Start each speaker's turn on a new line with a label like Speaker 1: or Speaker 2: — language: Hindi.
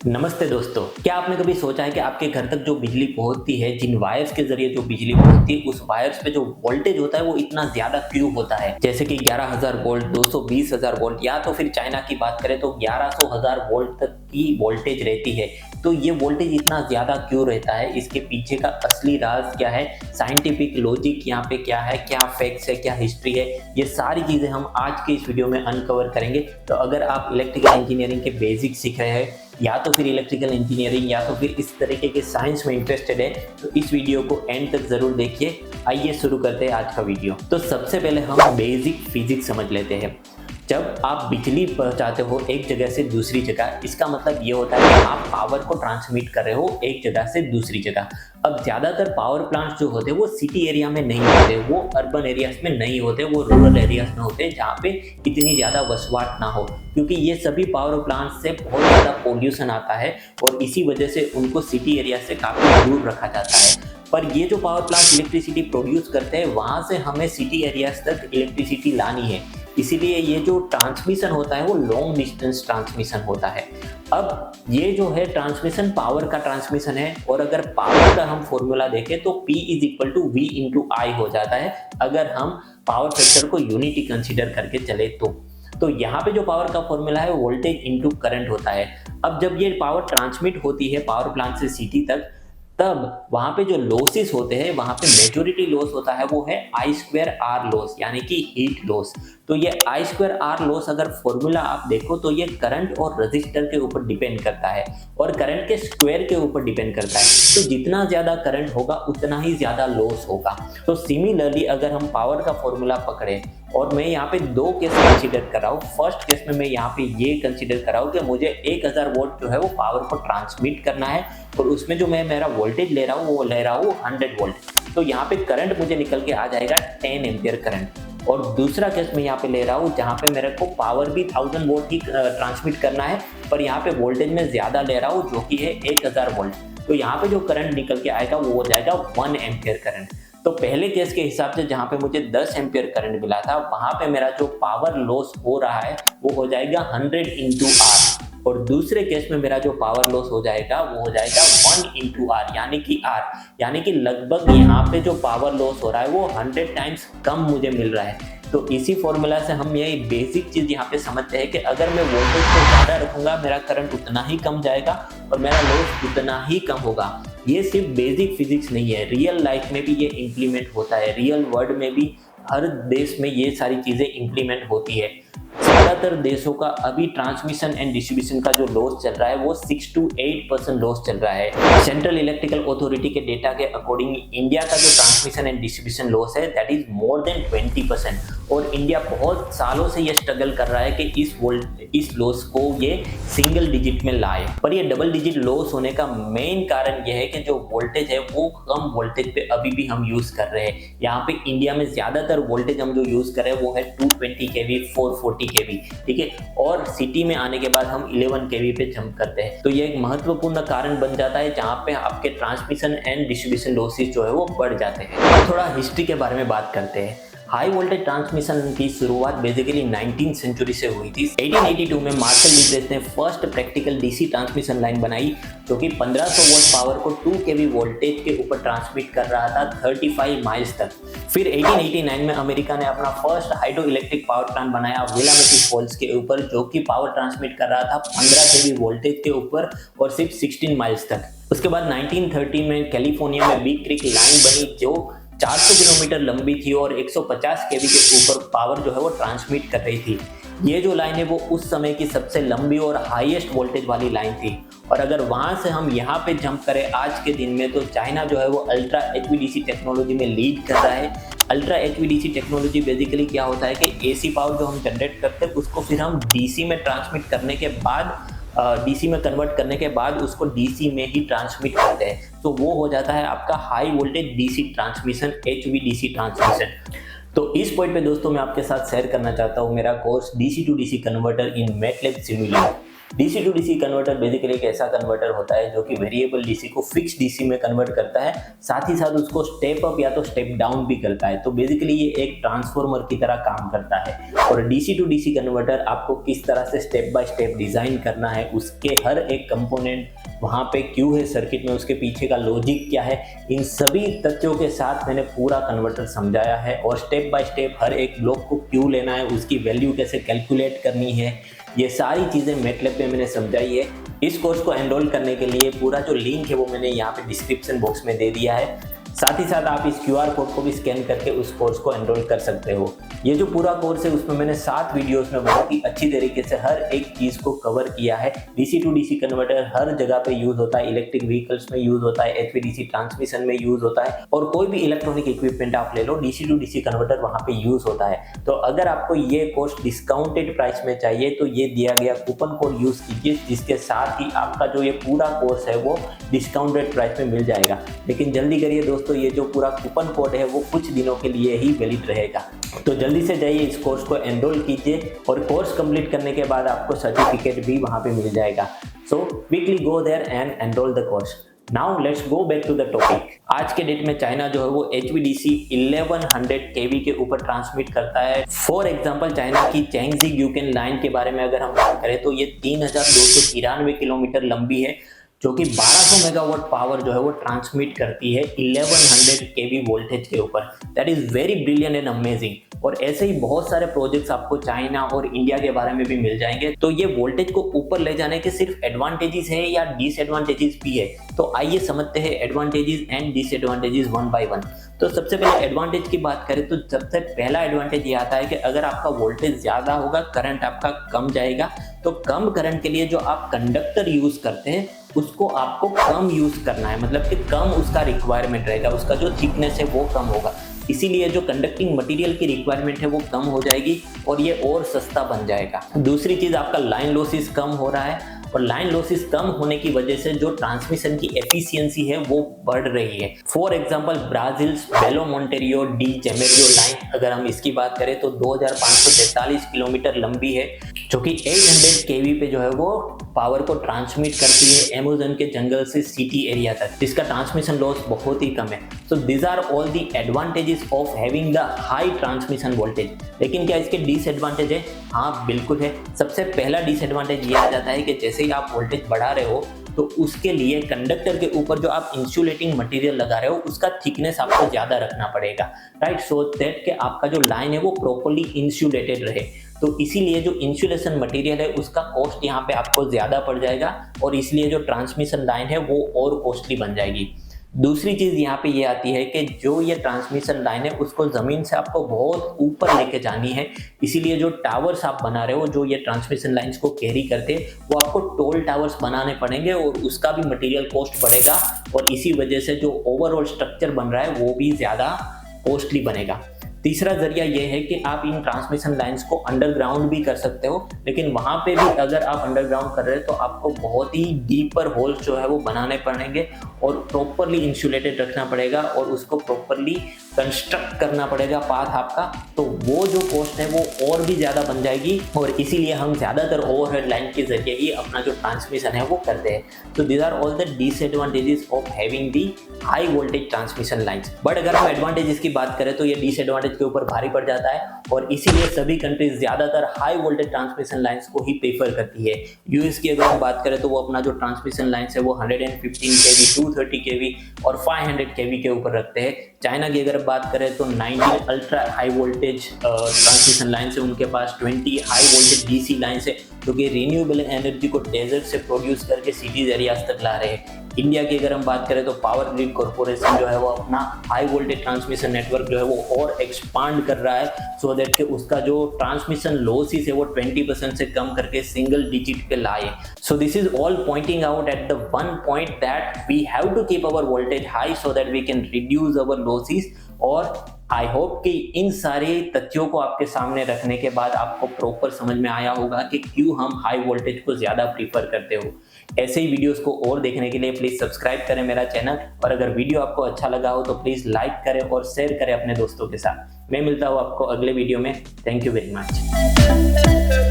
Speaker 1: नमस्ते दोस्तों, क्या आपने कभी सोचा है कि आपके घर तक जो बिजली पहुंचती है, जिन वायर्स के जरिए जो बिजली पहुंचती है, उस वायर्स पे जो वोल्टेज होता है वो इतना ज्यादा क्यों होता है? जैसे कि 11,000 वोल्ट, 220,000 वोल्ट या तो फिर चाइना की बात करें तो 1100,000 वोल्ट तक की वोल्टेज रहती है। तो ये वोल्टेज इतना ज्यादा क्यों रहता है? इसके पीछे का असली राज क्या है? साइंटिफिक लॉजिक यहाँ पे क्या है, क्या फैक्ट्स है, क्या हिस्ट्री है, ये सारी चीजें हम आज के इस वीडियो में अनकवर करेंगे। तो अगर आप इलेक्ट्रिकल इंजीनियरिंग के बेसिक सीख रहे हैं या तो फिर इलेक्ट्रिकल इंजीनियरिंग या तो फिर इस तरीके के साइंस में इंटरेस्टेड है तो इस वीडियो को एंड तक जरूर देखिए। आइए शुरू करते हैं आज का वीडियो। तो सबसे पहले हम बेसिक फिजिक्स समझ लेते हैं। जब आप बिजली पहुंचाते हो एक जगह से दूसरी जगह, इसका मतलब ये होता है कि आप पावर को ट्रांसमिट कर रहे हो एक जगह से दूसरी जगह। अब ज्यादातर पावर प्लांट्स जो होते हैं वो सिटी एरिया में नहीं होते, वो अर्बन एरियाज में नहीं होते, वो रूरल एरियाज में होते हैं जहाँ पे इतनी ज्यादा वसवाट ना हो, क्योंकि ये सभी पावर प्लांट्स से बहुत ज्यादा पोल्यूशन आता है और इसी वजह से उनको सिटी एरिया से काफी दूर रखा जाता है। पर ये जो पावर प्लांट इलेक्ट्रिसिटी प्रोड्यूस करते हैं वहां से हमें सिटी एरियाज तक इलेक्ट्रिसिटी लानी है, इसीलिए ये जो ट्रांसमिशन होता है वो लॉन्ग डिस्टेंस ट्रांसमिशन होता है। अब ये जो है ट्रांसमिशन पावर का ट्रांसमिशन है, और अगर पावर का हम फॉर्मूला देखें तो P is equal to V into I हो जाता है अगर हम पावर फैक्टर को यूनिटी कंसीडर करके चले तो यहाँ पे जो पावर का फॉर्मूला है वोल्टेज इंटू करंट होता है। अब जब ये पावर ट्रांसमिट होती है पावर प्लांट से सिटी तक, तब वहां पे जो लॉसेस होते हैं वहां पे मेजोरिटी लॉस होता है वो है आई स्क्वायर आर लॉस, यानी कि हीट लॉस। तो ये आई स्क्वायर आर लॉस अगर फॉर्मूला आप देखो तो ये करंट और रजिस्टर के ऊपर डिपेंड करता है और करंट के स्क्वायर के ऊपर डिपेंड करता है। तो जितना ज्यादा करंट होगा उतना ही ज्यादा लॉस होगा। तो सिमिलरली अगर हम पावर का फॉर्मूला पकड़े और मैं यहाँ पे दो केस कंसीडर कर रहा हूँ। फर्स्ट केस में मैं यहाँ पे ये कंसीडर कर रहा हूँ कि मुझे 1000 वोल्ट जो है वो पावर को ट्रांसमिट करना है और उसमें जो मैं मेरा वोल्टेज ले रहा हूँ वो ले रहा हूँ 100 वोल्ट। तो यहाँ पे करंट मुझे निकल के आ जाएगा 10 एम्पियर करंट। और दूसरा केस मैं यहाँ पे ले रहा हूँ जहाँ पे मेरे को पावर भी 1000 वोल्ट ही ट्रांसमिट करना है, पर यहाँ पे वोल्टेज में ज्यादा ले रहा हूँ जो कि है 1000 वोल्ट। तो यहाँ पे जो करंट निकल के आएगा वो हो जाएगा 1 एम्पियर करंट। तो पहले केस के हिसाब से जहां पे मुझे 10 एम्पियर करंट मिला था वहां पे मेरा जो पावर लॉस हो रहा है वो हो जाएगा 100 इंटू आर, और दूसरे केस में मेरा जो पावर लॉस हो जाएगा वो हो जाएगा 1 इंटू आर, यानी कि लगभग यहाँ पे जो पावर लॉस हो रहा है वो 100 टाइम्स कम मुझे मिल रहा है। तो इसी फॉर्मूला से हम ये बेसिक चीज यहाँ पे समझते हैं कि अगर मैं वोल्टेज को ज्यादा रखूंगा मेरा करंट उतना ही कम जाएगा और मेरा लॉस उतना ही कम होगा। ये सिर्फ बेसिक फिजिक्स नहीं है, रियल लाइफ में भी ये इम्प्लीमेंट होता है, रियल वर्ल्ड में भी हर देश में ये सारी चीजें इम्प्लीमेंट होती है। ज्यादातर देशों का अभी ट्रांसमिशन एंड डिस्ट्रीब्यूशन का जो लॉस चल रहा है वो 6 to 8% लॉस चल रहा है। सेंट्रल इलेक्ट्रिकल अथॉरिटी के डेटा के अकॉर्डिंग इंडिया का जो ट्रांसमिशन एंड डिस्ट्रीब्यूशन लॉस है दैट इज मोर देन 20%, और इंडिया बहुत सालों से ये स्ट्रगल कर रहा है कि इस लॉस को ये सिंगल डिजिट में लाए। पर ये डबल डिजिट लॉस होने का मेन कारण ये है कि जो वोल्टेज है वो कम वोल्टेज पे अभी भी हम यूज कर रहे हैं। यहाँ पे इंडिया में ज्यादातर वोल्टेज हम जो यूज कर रहे हैं वो है 220 kV 440 kV, ठीक है, और सिटी में आने के बाद हम 11 kV पे जंप करते हैं। तो ये एक महत्वपूर्ण कारण बन जाता है जहाँ पे आपके ट्रांसमिशन एंड डिस्ट्रीब्यूशन लॉसेस जो है वो बढ़ जाते हैं। अब थोड़ा हिस्ट्री के बारे में बात करते हैं। हाई वोल्टेज ट्रांसमिशन की शुरुआत बेसिकली 19th सेंचुरी से हुई थी। 1882 में मार्शल लीब्रेस ने first practical DC transmission line बनाई जो कि 1500 वोल्ट पावर को 2 kV वोल्टेज के ऊपर ट्रांसमिट कर रहा था 35 माइल्स तक। फिर 1889 में अमेरिका ने अपना first hydro electric power plant बनाया विलामेटी फॉल्स के ऊपर, जो कि पावर ट्रांसमिट कर रहा था 15 kV वोल्टेज के ऊपर और सिर्फ 16 माइल्स तक। उसके बाद 1930 में कैलिफोर्निया में बिग क्रीक लाइन बनी जो 400 किलोमीटर लंबी थी और 150 kV के ऊपर पावर जो है वो ट्रांसमिट कर रही थी। ये जो लाइन है वो उस समय की सबसे लंबी और हाईएस्ट वोल्टेज वाली लाइन थी। और अगर वहां से हम यहाँ पे जंप करें आज के दिन में तो चाइना जो है वो अल्ट्रा HVDC टेक्नोलॉजी में लीड कर रहा है। अल्ट्रा HVDC टेक्नोलॉजी बेसिकली क्या होता है कि AC पावर जो हम जनरेट करते हैं उसको फिर हम DC में ट्रांसमिट करने के बाद डीसी में कन्वर्ट करने के बाद उसको डीसी में ही ट्रांसमिट करते हैं, तो वो हो जाता है आपका high voltage DC transmission, HVDC transmission. तो इस पॉइंट पे दोस्तों मैं आपके साथ शेयर करना चाहता हूँ मेरा course DC to DC converter in MATLAB simulator. DC to DC converter basically एक ऐसा कन्वर्टर होता है जो कि वेरिएबल डीसी को फिक्स डीसी में कन्वर्ट करता है, साथ ही साथ उसको स्टेप अप या तो स्टेप डाउन भी करता है। तो बेसिकली ये एक ट्रांसफॉर्मर की तरह काम करता है। और डीसी टू डीसी कन्वर्टर आपको किस तरह से स्टेप बाय स्टेप डिजाइन करना है, उसके हर एक कंपोनेंट वहाँ पे क्यों है सर्किट में, उसके पीछे का लॉजिक क्या है, इन सभी तथ्यों के साथ मैंने पूरा कन्वर्टर समझाया है। और स्टेप बाय स्टेप हर एक ब्लॉक को क्यों लेना है, उसकी वैल्यू कैसे कैलकुलेट करनी है, ये सारी चीज़ें मैटलैब पे मैंने समझाई है। इस कोर्स को एनरोल करने के लिए पूरा जो लिंक है वो मैंने यहाँ पे डिस्क्रिप्शन बॉक्स में दे दिया है। साथ ही साथ आप इस क्यूआर कोड को भी स्कैन करके उस कोर्स को एनरोल कर सकते हो। ये जो पूरा कोर्स है उसमें मैंने 7 वीडियोस में बहुत ही अच्छी तरीके से हर एक चीज को कवर किया है। डीसी टू डीसी कन्वर्टर हर जगह पे यूज होता है, इलेक्ट्रिक व्हीकल्स में यूज होता है, एचवीडीसी ट्रांसमिशन में यूज होता है, और कोई भी इलेक्ट्रॉनिक इक्विपमेंट आप ले लो, डीसी टू डीसी कन्वर्टर वहां पे यूज होता है। तो अगर आपको ये कोर्स डिस्काउंटेड प्राइस में चाहिए तो ये दिया गया कूपन कोड यूज कीजिए, जिसके साथ ही आपका जो ये पूरा कोर्स है वो डिस्काउंटेड प्राइस में मिल जाएगा। लेकिन जल्दी करिए दोस्तों, ये जो पूरा कूपन कोड है वो कुछ दिनों के लिए ही वैलिड रहेगा। तो जल्दी से जाइए इस कोर्स को एनरोल कीजिए, और कोर्स कंप्लीट करने के बाद आपको सर्टिफिकेट भी वहां पे मिल जाएगा। So quickly go there and enrol the course. Now let's go back to the topic. आज के डेट में चाइना जो है वो HVDC 1100 kV के ऊपर ट्रांसमिट करता है। फॉर एग्जांपल चाइना की चैंगजी ग्यूकेन लाइन के बारे में अगर हम बात करें तो ये 3293 किलोमीटर लंबी है, जो कि 1200 मेगावाट पावर जो है वो ट्रांसमिट करती है 1100 kV वोल्टेज के ऊपर। That is very brilliant and amazing. और ऐसे ही बहुत सारे प्रोजेक्ट्स आपको चाइना और इंडिया के बारे में भी मिल जाएंगे। तो ये वोल्टेज को ऊपर ले जाने के सिर्फ एडवांटेजेस है या डिसएडवांटेजेस भी है, तो आइए समझते हैं advantages and disadvantages one by one. तो सबसे पहले एडवांटेज की बात करें तो सबसे पहला एडवांटेज ये आता है कि अगर आपका वोल्टेज ज्यादा होगा, करंट आपका कम जाएगा। तो कम करंट के लिए जो आप कंडक्टर यूज करते हैं उसको आपको कम यूज करना है, मतलब कि कम उसका रिक्वायरमेंट रहेगा, उसका जो थिकनेस है वो कम होगा। इसीलिए जो कंडक्टिंग मटेरियल की रिक्वायरमेंट है वो कम हो जाएगी और ये और सस्ता बन जाएगा। दूसरी चीज, आपका लाइन लॉसेस कम हो रहा है, और लाइन लॉसेस कम होने की वजह से जो ट्रांसमिशन की एफिशिएंसी है वो बढ़ रही है। फॉर एग्जांपल ब्राजील बेलो मोंटेरियो डी जेमेरियो लाइन अगर हम इसकी बात करें तो 2543 किलोमीटर लंबी है, जो कि 800 kV पे जो है वो पावर को ट्रांसमिट करती है अमेज़न के जंगल से सिटी एरिया तक, जिसका ट्रांसमिशन लॉस बहुत ही कम है। So this are all the advantages of having the high transmission voltage. लेकिन क्या इसके डिसएडवांटेज है? हाँ बिल्कुल है। सबसे पहला डिसएडवांटेज ये आ जाता है कि जैसे ही आप वोल्टेज बढ़ा रहे हो तो उसके लिए कंडक्टर के ऊपर जो आप इंसुलेटिंग मटेरियल लगा रहे हो उसका थिकनेस आपको ज्यादा रखना पड़ेगा, राइट, सो दैट कि आपका जो लाइन है वो प्रॉपर्ली इंसुलेटेड रहे। तो इसीलिए जो इंसुलेशन मटेरियल है उसका कॉस्ट यहाँ पे आपको ज्यादा पड़ जाएगा, और इसलिए जो ट्रांसमिशन लाइन है वो और कॉस्टली बन जाएगी। दूसरी चीज यहाँ पे ये आती है कि जो ये ट्रांसमिशन लाइन है उसको जमीन से आपको बहुत ऊपर लेके जानी है, इसीलिए जो टावर्स आप बना रहे हो जो ये ट्रांसमिशन लाइंस को कैरी करते हैं वो आपको टोल टावर्स बनाने पड़ेंगे, और उसका भी मटेरियल कॉस्ट बढ़ेगा, और इसी वजह से जो ओवरऑल स्ट्रक्चर बन रहा है वो भी ज्यादा कॉस्टली बनेगा। तीसरा जरिया यह है कि आप इन ट्रांसमिशन लाइंस को अंडरग्राउंड भी कर सकते हो, लेकिन वहां पे भी अगर आप अंडरग्राउंड कर रहे हो तो आपको बहुत ही डीपर होल्स जो है वो बनाने पड़ेंगे, और प्रॉपरली इंसुलेटेड रखना पड़ेगा, और उसको प्रॉपरली कंस्ट्रक्ट करना पड़ेगा पाथ आपका। तो वो जो कॉस्ट है वो और भी ज्यादा बन जाएगी, और इसीलिए हम ज्यादातर ओवरहेड लाइन के जरिए ही अपना जो ट्रांसमिशन है वो करते हैं। तो these are all the disadvantages of having the high voltage transmission lines. But अगर हम एडवांटेजेस की बात करें तो ये डिसएडवांटेज के ऊपर भारी पड़ जाता है, और इसीलिए सभी कंट्रीज ज्यादातर हाई वोल्टेज ट्रांसमिशन लाइंस को ही प्रेफर करती है। यूएस की अगर हम बात करें तो वो अपना जो ट्रांसमिशन लाइंस है वो 115 kV, 230 kV और 500 kV के ऊपर रखते हैं। चाइना की अगर बात करें तो 90 ultra high voltage transmission lines है उनके पास, 20 हाई वोल्टेज डीसी लाइन्स है जो कि रिन्यूएबल एनर्जी को डेजर्ट से प्रोड्यूस करके सिटीज एरियाज तक ला रहे हैं। इंडिया की अगर हम बात करें तो पावर ग्रिड कॉर्पोरेशन जो है वो अपना हाई वोल्टेज ट्रांसमिशन नेटवर्क जो है वो और एक्सपांड कर रहा है, सो दैट कि उसका जो ट्रांसमिशन लॉसेस है वो 20% से कम करके सिंगल डिजिट पे लाए। So this is all pointing out at the one point that we have to keep our voltage high so that we can reduce our losses. और आई होप कि इन सारे तथ्यों को आपके सामने रखने के बाद आपको प्रॉपर समझ में आया होगा कि क्यों हम हाई वोल्टेज को ज्यादा प्रीफर करते हो। ऐसे ही वीडियोस को और देखने के लिए प्लीज सब्सक्राइब करें मेरा चैनल, और अगर वीडियो आपको अच्छा लगा हो तो प्लीज लाइक करें और शेयर करें अपने दोस्तों के साथ। मैं मिलता हूँ आपको अगले वीडियो में। Thank you very much.